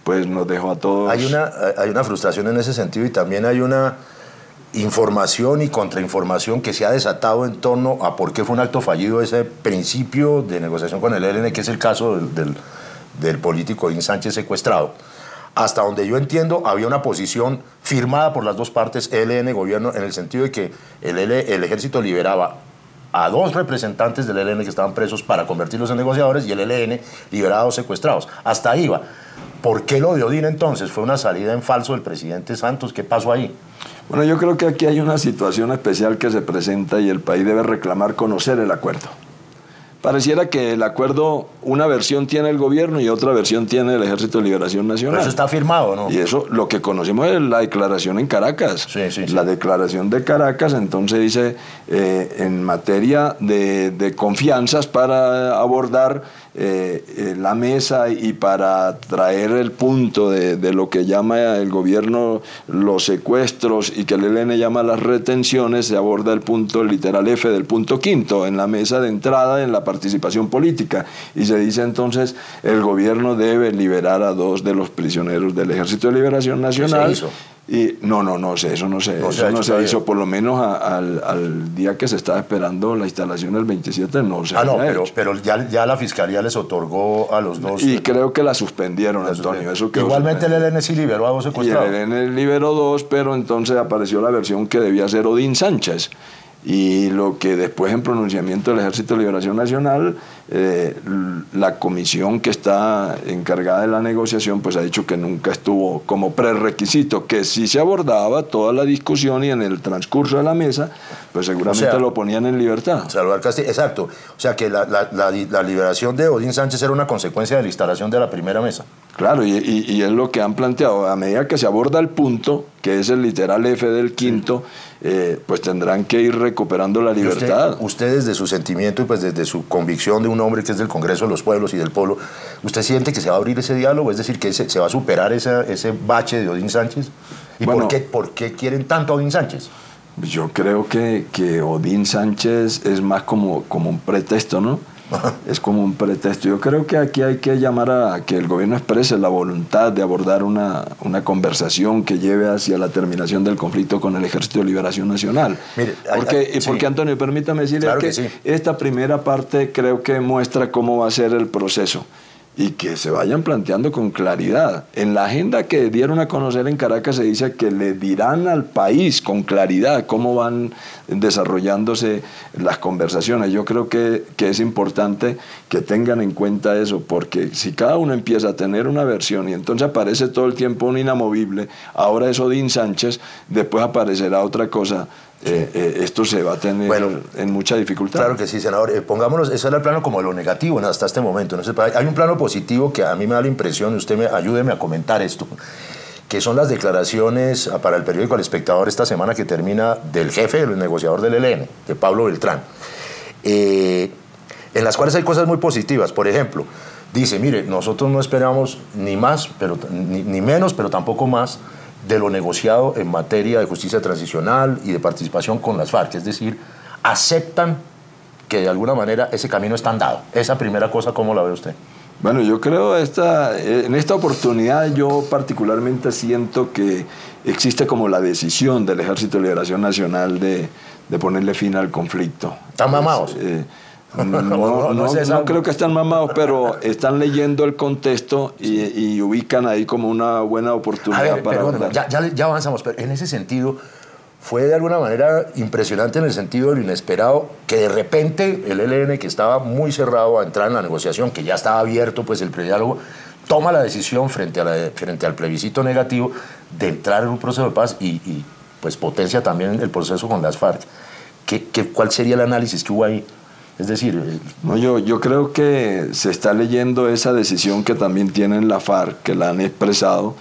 S16: pues nos dejó a todos.
S2: Hay una frustración en ese sentido, y también hay una información y contrainformación que se ha desatado en torno a por qué fue un acto fallido ese principio de negociación con el ELN, que es el caso del político Odín Sánchez secuestrado. Hasta donde yo entiendo, había una posición firmada por las dos partes, ELN, gobierno, en el sentido de que el ejército liberaba a 2 representantes del ELN que estaban presos para convertirlos en negociadores, y el ELN liberaba a 2 secuestrados. Hasta ahí va. ¿Por qué lo de Odín entonces? ¿Fue una salida en falso del presidente Santos? ¿Qué pasó ahí?
S16: Bueno, yo creo que aquí hay una situación especial que se presenta y el país debe reclamar conocer el acuerdo. Pareciera que el acuerdo, una versión tiene el gobierno y otra versión tiene el Ejército de Liberación Nacional.
S2: Pero eso está firmado, ¿no?
S16: Y eso, lo que conocemos es la declaración en Caracas. Sí. La declaración de Caracas, entonces dice, en materia de confianzas para abordar la mesa y para traer el punto de lo que llama el gobierno los secuestros y que el ELN llama las retenciones, se aborda el punto literal F del punto 5 en la mesa de entrada en la participación política, y se dice entonces el gobierno debe liberar a 2 de los prisioneros del Ejército de Liberación Nacional.
S2: ¿Qué se hizo?
S16: Y no sé, eso no se hizo, por lo menos al día que se estaba esperando la instalación el 27 no se
S2: pero ya la Fiscalía les otorgó a los 2.
S16: Y creo que la suspendieron, Antonio. Eso
S2: igualmente el ELN sí liberó a 2 secuestrados.
S16: Y el ELN liberó 2, pero entonces apareció la versión que debía ser Odín Sánchez. Y lo que después, en pronunciamiento del Ejército de Liberación Nacional, la comisión que está encargada de la negociación pues ha dicho que nunca estuvo como prerequisito, que sí se abordaba toda la discusión y en el transcurso de la mesa pues seguramente lo ponían en libertad.
S2: Salvador Castillo, exacto. O sea que la liberación de Odín Sánchez era una consecuencia de la instalación de la primera mesa.
S16: Claro, y es lo que han planteado. A medida que se aborda el punto, que es el literal F del 5, pues tendrán que ir recuperando la libertad.
S2: Usted desde su sentimiento y pues desde su convicción de un hombre que es del Congreso de los Pueblos y del Pueblo, ¿usted siente que se va a abrir ese diálogo? Es decir, que se va a superar ese bache de Odín Sánchez. ¿Y bueno, por qué quieren tanto a Odín Sánchez?
S16: Yo creo que Odín Sánchez es más como un pretexto, ¿no? Es como un pretexto. Yo creo que aquí hay que llamar a que el gobierno exprese la voluntad de abordar una conversación que lleve hacia la terminación del conflicto con el Ejército de Liberación Nacional. Mire, porque Antonio, permítame decirle que esta primera parte creo que muestra cómo va a ser el proceso y que se vayan planteando con claridad. En la agenda que dieron a conocer en Caracas se dice que le dirán al país con claridad cómo van desarrollándose las conversaciones. Yo creo que es importante que tengan en cuenta eso, porque si cada uno empieza a tener una versión y entonces aparece todo el tiempo un inamovible, ahora es Odín Sánchez, después aparecerá otra cosa, esto se va a tener en mucha dificultad.
S2: Claro que sí, senador. Pongámonos, eso era el plano como de lo negativo hasta este momento. No sé, hay un plano positivo que a mí me da la impresión, y usted ayúdeme a comentar esto, que son las declaraciones para el periódico El Espectador esta semana que termina del jefe, del negociador del ELN, de Pablo Beltrán, en las cuales hay cosas muy positivas. Por ejemplo, dice, mire, nosotros no esperamos ni más, ni menos, pero tampoco más de lo negociado en materia de justicia transicional y de participación con las FARC. Es decir, aceptan que de alguna manera ese camino está andado. Esa primera cosa, ¿cómo la ve usted?
S16: Bueno, yo creo en esta oportunidad yo particularmente siento que existe como la decisión del Ejército de Liberación Nacional de ponerle fin al conflicto.
S2: ¿Están mamados?
S16: No creo que están mamados, pero están leyendo el contexto y ubican ahí como una buena oportunidad para...
S2: Ya avanzamos, pero en ese sentido fue de alguna manera impresionante en el sentido de lo inesperado que de repente el ELN, que estaba muy cerrado a entrar en la negociación, que ya estaba abierto pues el prediálogo, toma la decisión frente al plebiscito negativo de entrar en un proceso de paz y pues potencia también el proceso con las FARC. ¿Cuál sería el análisis que hubo ahí? Es decir...
S16: No, yo creo que se está leyendo esa decisión que también tienen la FARC, que la han expresado,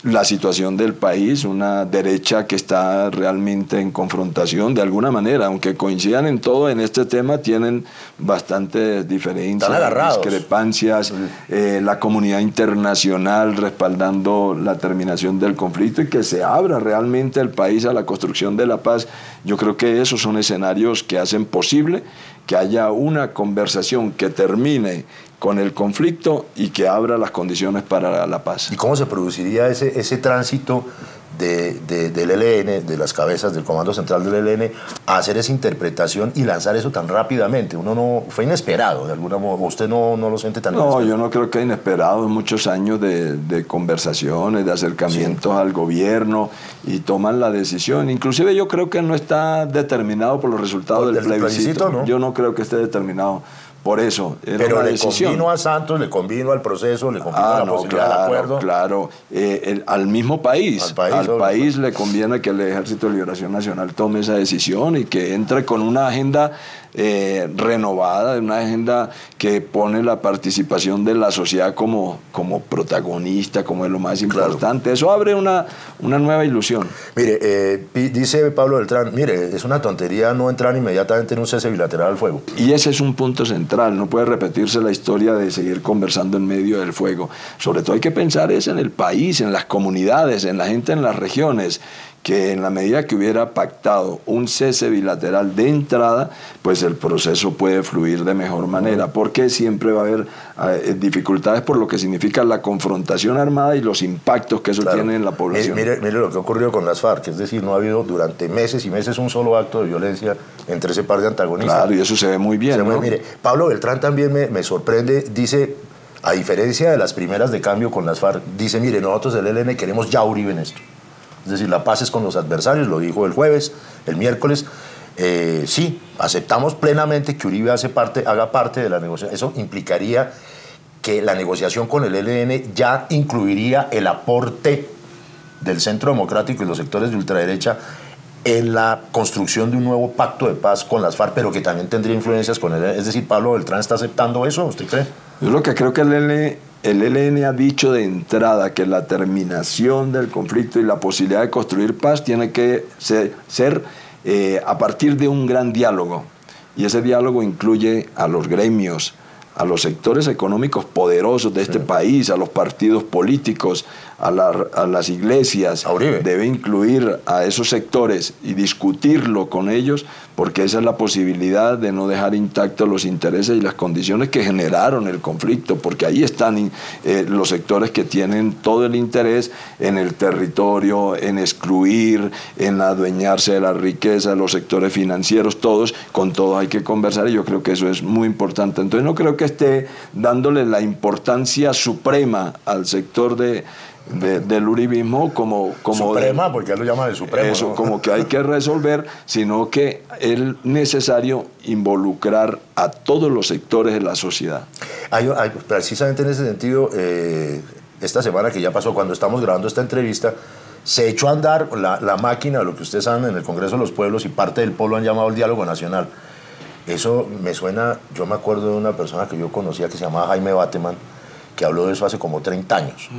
S16: la situación del país, una derecha que está realmente en confrontación de alguna manera, aunque coincidan en todo en este tema, tienen bastantes diferencias, discrepancias, la comunidad internacional respaldando la terminación del conflicto y que se abra realmente el país a la construcción de la paz. Yo creo que esos son escenarios que hacen posible que haya una conversación que termine con el conflicto y que abra las condiciones para la paz.
S2: ¿Y cómo se produciría ese tránsito del ELN, de las cabezas del Comando Central del ELN, a hacer esa interpretación y lanzar eso tan rápidamente? Fue inesperado, de alguna modo. ¿Usted no lo siente tan inesperado?
S16: No, yo no creo que inesperado. Muchos años de conversaciones, de acercamientos al gobierno y toman la decisión. Inclusive yo creo que no está determinado por los resultados del plebiscito. ¿No? Yo no creo que esté determinado. Por eso,
S2: pero le convino a Santos, le convino al proceso, le convino a la posibilidad del acuerdo.
S16: Claro, al mismo país. Al país le conviene que el Ejército de Liberación Nacional tome esa decisión y que entre con una agenda renovada, una agenda que pone la participación de la sociedad como protagonista, como es lo más importante. Claro. Eso abre una nueva ilusión.
S2: Mire, dice Pablo Beltrán, mire, es una tontería no entrar inmediatamente en un cese bilateral al fuego.
S16: Y ese es un punto central. No puede repetirse la historia de seguir conversando en medio del fuego. Sobre todo hay que pensar en el país, en las comunidades, en la gente en las regiones, que en la medida que hubiera pactado un cese bilateral de entrada, pues el proceso puede fluir de mejor manera, porque siempre va a haber dificultades por lo que significa la confrontación armada y los impactos que eso tiene en la población.
S2: Mire lo que ha ocurrido con las FARC, es decir, no ha habido durante meses y meses un solo acto de violencia entre ese par de antagonistas.
S16: Claro, y eso se ve muy bien, ¿no?
S2: Mire, Pablo Beltrán también me sorprende, dice, a diferencia de las primeras de cambio con las FARC, dice, mire, nosotros del ELN queremos ya Uribe en esto. Es decir, la paz es con los adversarios, lo dijo el jueves, el miércoles. Sí, aceptamos plenamente que Uribe haga parte de la negociación. Eso implicaría que la negociación con el ELN ya incluiría el aporte del Centro Democrático y los sectores de ultraderecha en la construcción de un nuevo pacto de paz con las FARC, pero que también tendría influencias con el ELN. Es decir, ¿Pablo Beltrán está aceptando eso? ¿Usted cree?
S16: Yo lo que creo que el ELN ha dicho de entrada que la terminación del conflicto y la posibilidad de construir paz tiene que ser a partir de un gran diálogo. Y ese diálogo incluye a los gremios, a los sectores económicos poderosos de este país, a los partidos políticos, a las iglesias. Debe incluir a esos sectores y discutirlo con ellos, porque esa es la posibilidad de no dejar intactos los intereses y las condiciones que generaron el conflicto, porque ahí están los sectores que tienen todo el interés en el territorio, en excluir, en adueñarse de la riqueza, los sectores financieros, todos, con todos hay que conversar y yo creo que eso es muy importante. Entonces no creo que esté dándole la importancia suprema al sector del uribismo como
S2: suprema, porque él lo llama de supremo.
S16: Eso,
S2: ¿no?
S16: como que hay que resolver, sino que es necesario involucrar a todos los sectores de la sociedad.
S2: Precisamente en ese sentido, esta semana que ya pasó, cuando estamos grabando esta entrevista, se echó a andar la máquina de lo que ustedes saben en el Congreso de los Pueblos y parte del polo han llamado el diálogo nacional. Eso me suena, yo me acuerdo de una persona que yo conocía que se llamaba Jaime Bateman, que habló de eso hace como 30 años.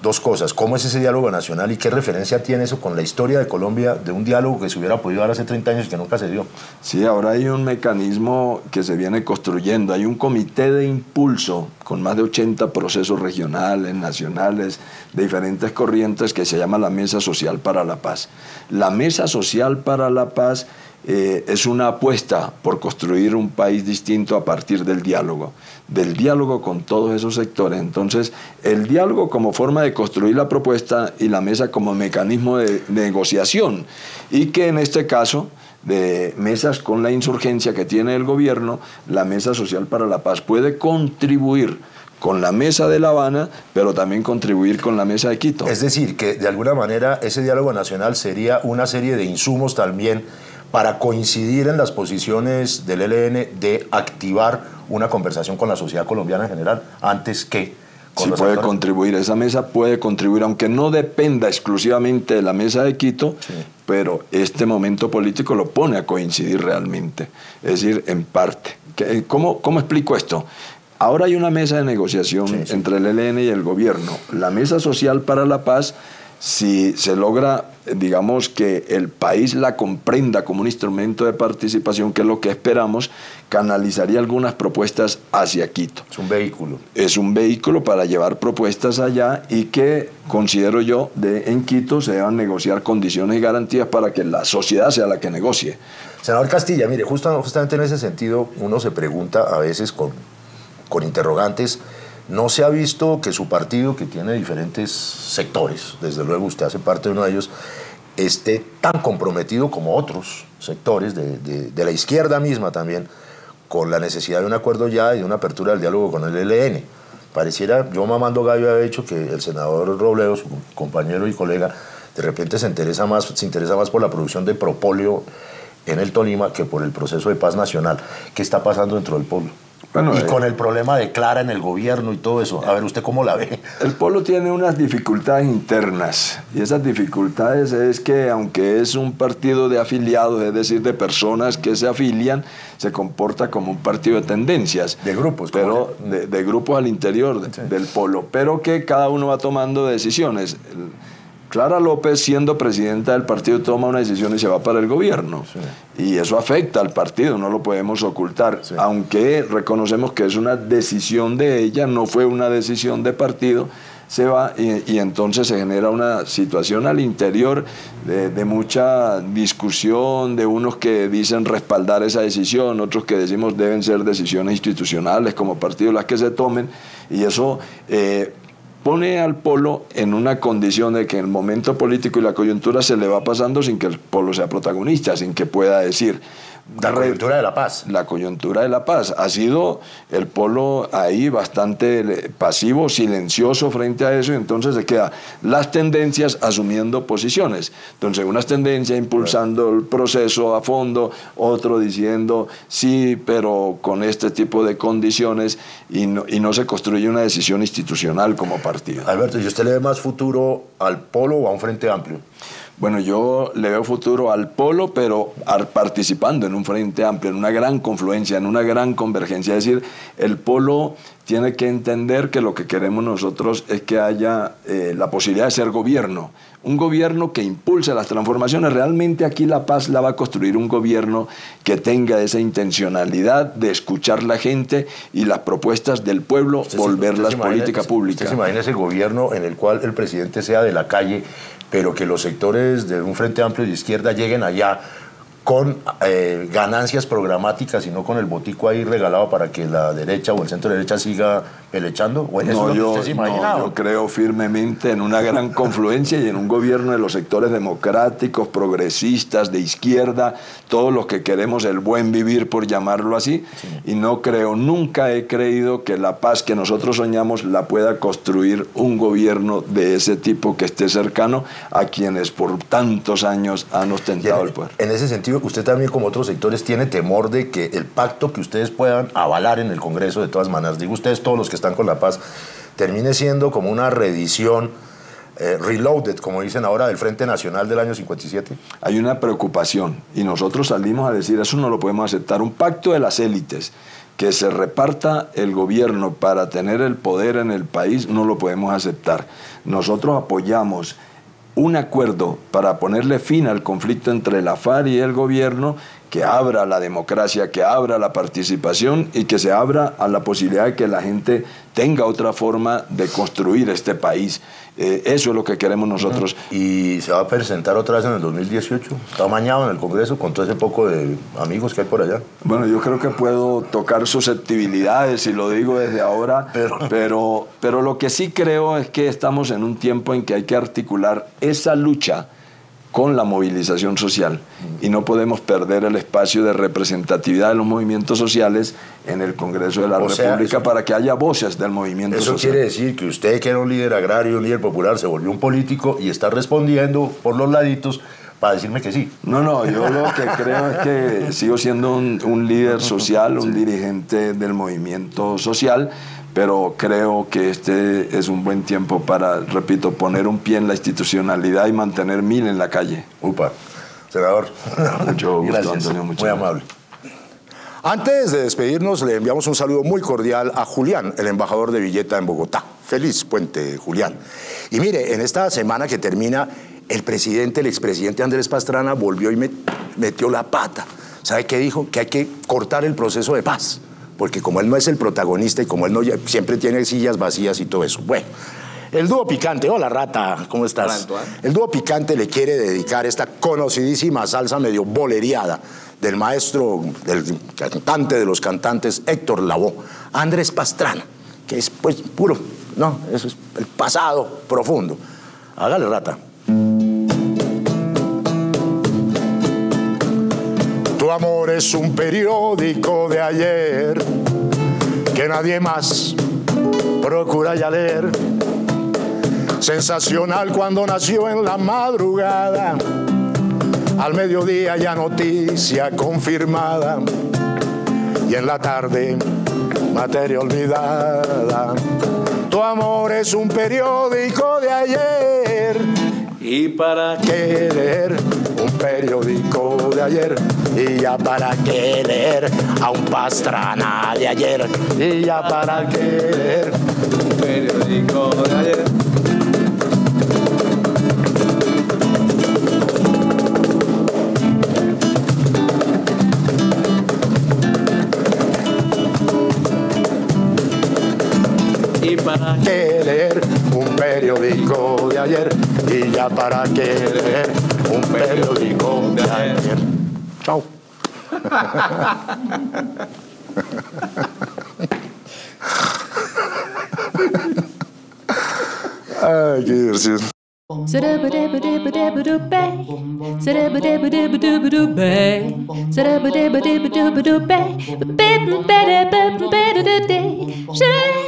S2: dos cosas. ¿Cómo es ese diálogo nacional y qué referencia tiene eso con la historia de Colombia de un diálogo que se hubiera podido dar hace 30 años y que nunca se dio?
S16: Sí, ahora hay un mecanismo que se viene construyendo. Hay un comité de impulso con más de 80 procesos regionales, nacionales, de diferentes corrientes que se llama la Mesa Social para la Paz. La Mesa Social para la Paz es una apuesta por construir un país distinto a partir del diálogo con todos esos sectores. Entonces, el diálogo como forma de construir la propuesta y la mesa como mecanismo de negociación, y que en este caso de mesas con la insurgencia que tiene el gobierno, la Mesa Social para la Paz puede contribuir con la mesa de La Habana, pero también contribuir con la mesa de Quito.
S2: Es decir, que de alguna manera ese diálogo nacional sería una serie de insumos también para coincidir en las posiciones del ELN de activar una conversación con la sociedad colombiana en general, antes que con los
S16: puede
S2: actores.
S16: contribuir, esa mesa puede contribuir, aunque no dependa exclusivamente de la mesa de Quito, pero este momento político lo pone a coincidir realmente, es decir, en parte. ¿Cómo explico esto? Ahora hay una mesa de negociación entre el ELN y el gobierno. La Mesa Social para la Paz, si se logra, digamos, que el país la comprenda como un instrumento de participación, que es lo que esperamos, canalizaría algunas propuestas hacia Quito.
S2: Es un vehículo.
S16: Es un vehículo para llevar propuestas allá y que, considero yo, en Quito se deban negociar condiciones y garantías para que la sociedad sea la que negocie.
S2: Senador Castilla, mire, justamente en ese sentido uno se pregunta a veces con interrogantes. ¿No se ha visto que su partido, que tiene diferentes sectores, desde luego usted hace parte de uno de ellos, esté tan comprometido como otros sectores de la izquierda misma también, con la necesidad de un acuerdo ya y de una apertura del diálogo con el ELN? Pareciera, yo mamando gallo había dicho que el senador Robledo, su compañero y colega, de repente se interesa más por la producción de propóleo en el Tolima que por el proceso de paz nacional. ¿Qué está pasando dentro del pueblo? Bueno, y con el problema de Clara en el gobierno y todo eso. A ver, ¿usted cómo la ve?
S16: El pueblo tiene unas dificultades internas, y esas dificultades es que, aunque es un partido de afiliados, es decir, de personas que se afilian, se comporta como un partido de tendencias.
S2: De grupos.
S16: Pero de grupos al interior del polo, pero que cada uno va tomando decisiones. Clara López, siendo presidenta del partido, toma una decisión y se va para el gobierno. Y eso afecta al partido, no lo podemos ocultar. Aunque reconocemos que es una decisión de ella, no fue una decisión de partido, se va y entonces se genera una situación al interior de mucha discusión, de unos que dicen respaldar esa decisión, otros que decimos deben ser decisiones institucionales como partido las que se tomen, y eso pone al polo en una condición de que el momento político y la coyuntura se le va pasando sin que el polo sea protagonista, sin que pueda decir.
S2: La coyuntura de la paz.
S16: La coyuntura de la paz. Ha sido el polo ahí bastante pasivo, silencioso frente a eso, y entonces se queda las tendencias asumiendo posiciones. Entonces, unas tendencias impulsando el proceso a fondo, otro diciendo sí, pero con este tipo de condiciones, y no se construye una decisión institucional como partido.
S2: Alberto, ¿y usted le ve más futuro al polo o a un frente amplio?
S16: Bueno, yo le veo futuro al polo, pero participando en un frente amplio, en una gran confluencia, en una gran convergencia. Es decir, el polo tiene que entender que lo que queremos nosotros es que haya la posibilidad de ser gobierno. Un gobierno que impulse las transformaciones. Realmente aquí la paz la va a construir un gobierno que tenga esa intencionalidad de escuchar la gente y las propuestas del pueblo, volverlas política pública.
S2: ¿Usted se imagina ese gobierno en el cual el presidente sea de la calle, pero que los sectores de un frente amplio de izquierda lleguen allá con ganancias programáticas y no con el botico ahí regalado para que la derecha o el centro derecha siga pelechando? Bueno,
S16: yo creo firmemente en una gran confluencia y en un gobierno de los sectores democráticos, progresistas, de izquierda, todos los que queremos el buen vivir, por llamarlo así, y nunca he creído que la paz que nosotros soñamos la pueda construir un gobierno de ese tipo que esté cercano a quienes por tantos años han ostentado el poder.
S2: En ese sentido, usted también, como otros sectores, tiene temor de que el pacto que ustedes puedan avalar en el Congreso, de todas maneras, digo ustedes todos los que están con la paz, termine siendo como una reedición reloaded, como dicen ahora, del Frente Nacional del año 57?
S16: Hay una preocupación y nosotros salimos a decir, eso no lo podemos aceptar. Un pacto de las élites, que se reparta el gobierno para tener el poder en el país, no lo podemos aceptar. Nosotros apoyamos un acuerdo para ponerle fin al conflicto entre la FARC y el gobierno, que abra la democracia, que abra la participación y que se abra a la posibilidad de que la gente tenga otra forma de construir este país. Eso es lo que queremos nosotros.
S2: ¿Y se va a presentar otra vez en el 2018? ¿Está amañado en el Congreso con todo ese poco de amigos que hay por allá?
S16: Bueno, yo creo que puedo tocar susceptibilidades y lo digo desde ahora, pero lo que sí creo es que estamos en un tiempo en que hay que articular esa lucha con la movilización social y no podemos perder el espacio de representatividad de los movimientos sociales en el Congreso de la República para que haya voces del movimiento social.
S2: Eso quiere decir que usted, que era un líder agrario, un líder popular, se volvió un político y está respondiendo por los laditos para decirme que sí.
S16: No, yo lo que creo es que sigo siendo un líder social, un dirigente del movimiento social, pero creo que este es un buen tiempo para, repito, poner un pie en la institucionalidad y mantener 1000 en la calle.
S2: Upa, senador.
S16: Mucho gusto,
S2: Gracias,
S16: Antonio.
S2: muy amable. Antes de despedirnos, le enviamos un saludo muy cordial a Julián, el embajador de Villeta en Bogotá. Feliz puente, Julián. Y mire, en esta semana que termina, el expresidente Andrés Pastrana volvió y metió la pata. ¿Sabe qué dijo? Que hay que cortar el proceso de paz. Porque como él no es el protagonista y como él no siempre tiene sillas vacías y todo eso. Bueno, el dúo Picante, hola Rata, ¿cómo estás? El dúo Picante le quiere dedicar esta conocidísima salsa medio boleriada del maestro, del cantante de los cantantes Héctor Lavoe, Andrés Pastrana, que es pues puro, no, eso es el pasado profundo. Hágale, Rata. Tu amor es un periódico de ayer que nadie más procura ya leer. Sensacional cuando nació en la madrugada, al mediodía ya noticia confirmada y en la tarde materia olvidada. Tu amor es un periódico de ayer y para qué leer un periódico de ayer y ya para qué leer a un Pastrana de ayer y ya para qué leer un periódico de ayer. Y para qué leer un periódico de ayer y ya para qué leer un periódico de ayer. Chao. Ay, qué diversión.
S1: Shut